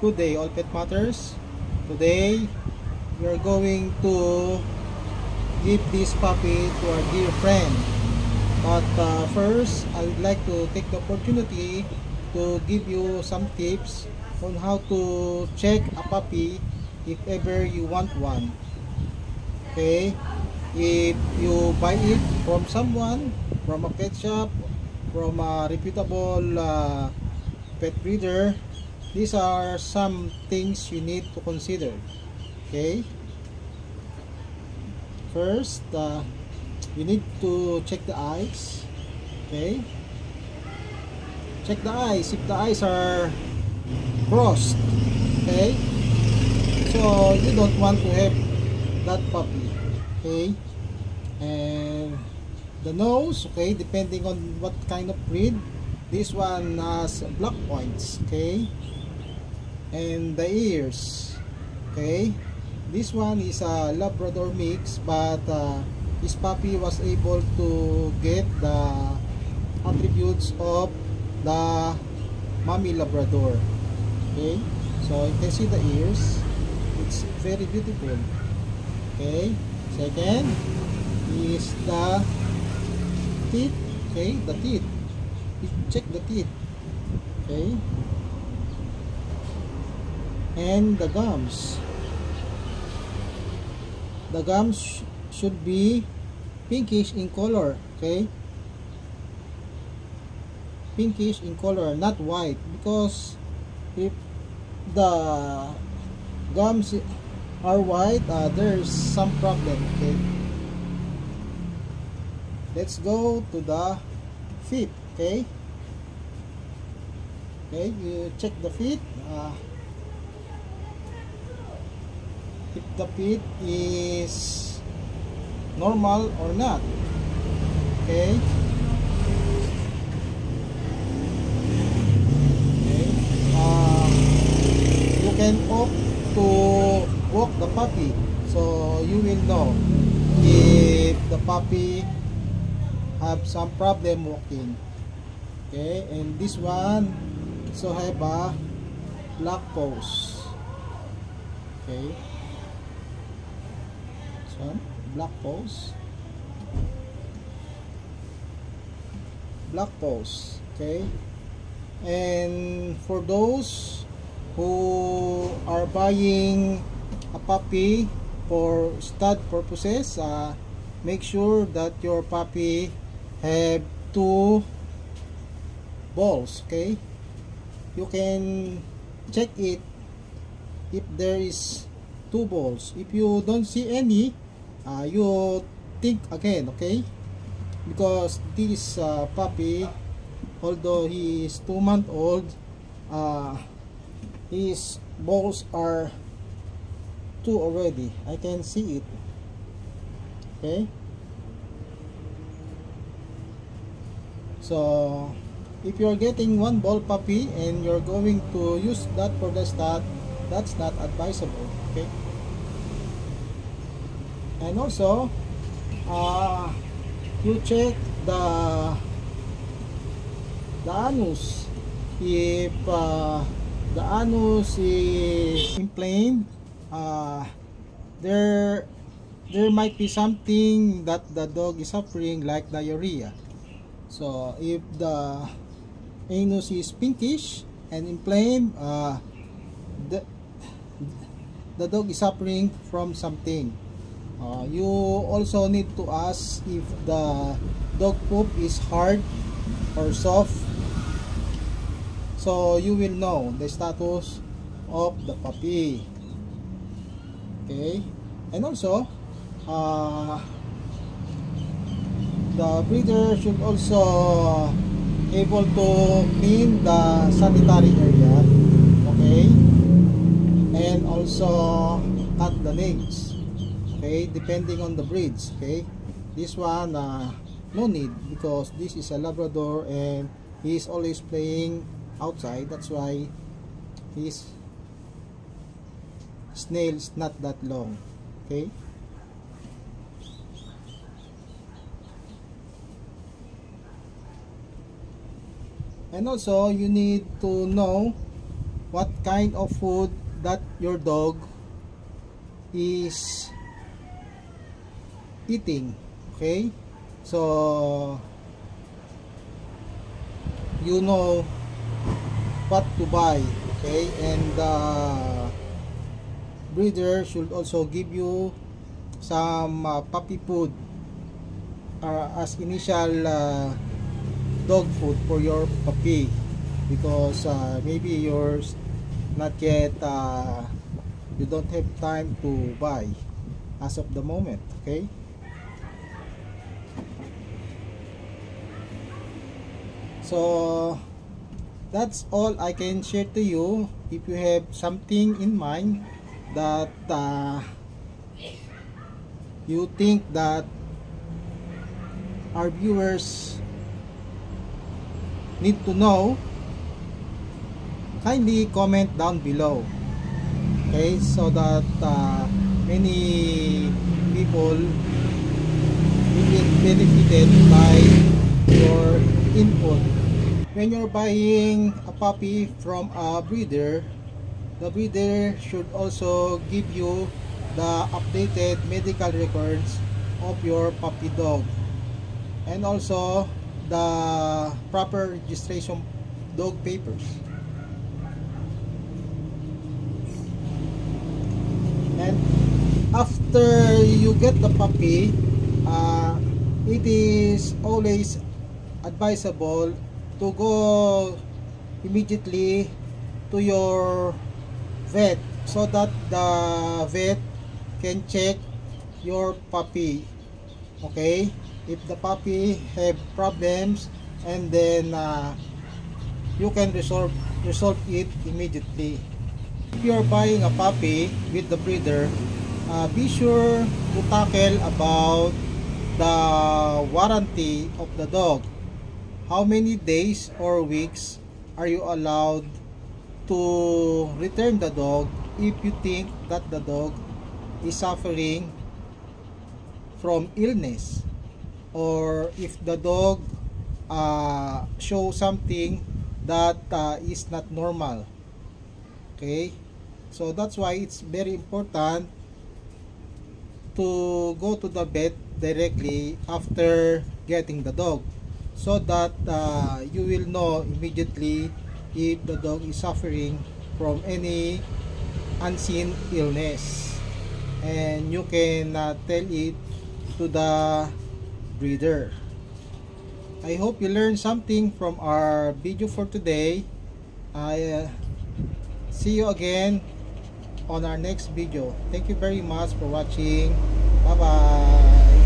Good day, all pet matters. Today we are going to give this puppy to our dear friend. But first, I would like to take the opportunity to give you some tips on how to check a puppy if ever you want one. Okay, if you buy it from someone, from a pet shop, from a reputable pet breeder, these are some things you need to consider. Okay, first you need to check the eyes. Okay, check the eyes if the eyes are crossed. Okay, so you don't want to have that puppy. Okay, and the nose, okay, depending on what kind of breed, this one has black points. Okay, and the ears, okay, this one is a Labrador mix, but this puppy was able to get the attributes of the mommy Labrador. Okay, so you can see the ears, it's very beautiful. Okay, second is the teeth. Okay, the teeth, check the teeth. Okay, and the gums. The gums should be pinkish in color. Okay, pinkish in color, not white, because if the gums are white, there's some problem. Okay, let's go to the feet. Okay, you check the feet. If the feet is normal or not. Okay, you can opt to walk the puppy, so you will know if the puppy have some problem walking. Okay, and this one so have a black pose. Okay, this one black pose, black pose. Okay, and for those who are buying a puppy for stud purposes, make sure that your puppy have 2 balls. Okay, you can check it if there is 2 balls. If you don't see any, you think again. Okay, because this puppy, although he is 2 months old, his balls are 2 already. I can see it. Okay, so if you're getting 1 ball puppy and you're going to use that for the stud, that's not advisable. Okay, and also you check the anus. If the anus is inflamed, there might be something that the dog is suffering, like diarrhea. So if the anus is pinkish and inflamed, the dog is suffering from something. You also need to ask if the dog poop is hard or soft, so you will know the status of the puppy. Okay, and also the breeder should also able to clean the sanitary area. Okay, and also cut the nails. Okay, depending on the breeds. Okay, this one no need, because this is a Labrador and he is always playing outside. That's why his nails not that long. Okay, and also you need to know what kind of food that your dog is eating. Okay, so you know what to buy. Okay, and breeder should also give you some puppy food as initial dog food for your puppy, because maybe yours not yet you don't have time to buy as of the moment. Okay, so that's all I can share to you. If you have something in mind that you think that our viewers need to know, kindly comment down below. Okay, so that many people will get benefited by your input. When you're buying a puppy from a breeder, the breeder should also give you the updated medical records of your puppy dog, and also the proper registration dog papers. And after you get the puppy, it is always advisable to go immediately to your vet, so that the vet can check your puppy. Okay, if the puppy have problems, and then you can resolve it immediately. If you are buying a puppy with the breeder, be sure to tackle about the warranty of the dog. How many days or weeks are you allowed to return the dog if you think that the dog is suffering from illness, or if the dog shows something that is not normal? Okay, so that's why it's very important to go to the vet directly after getting the dog, so that you will know immediately if the dog is suffering from any unseen illness, and you can tell it to the breeder. I hope you learned something from our video for today. I see you again on our next video. Thank you very much for watching. Bye bye.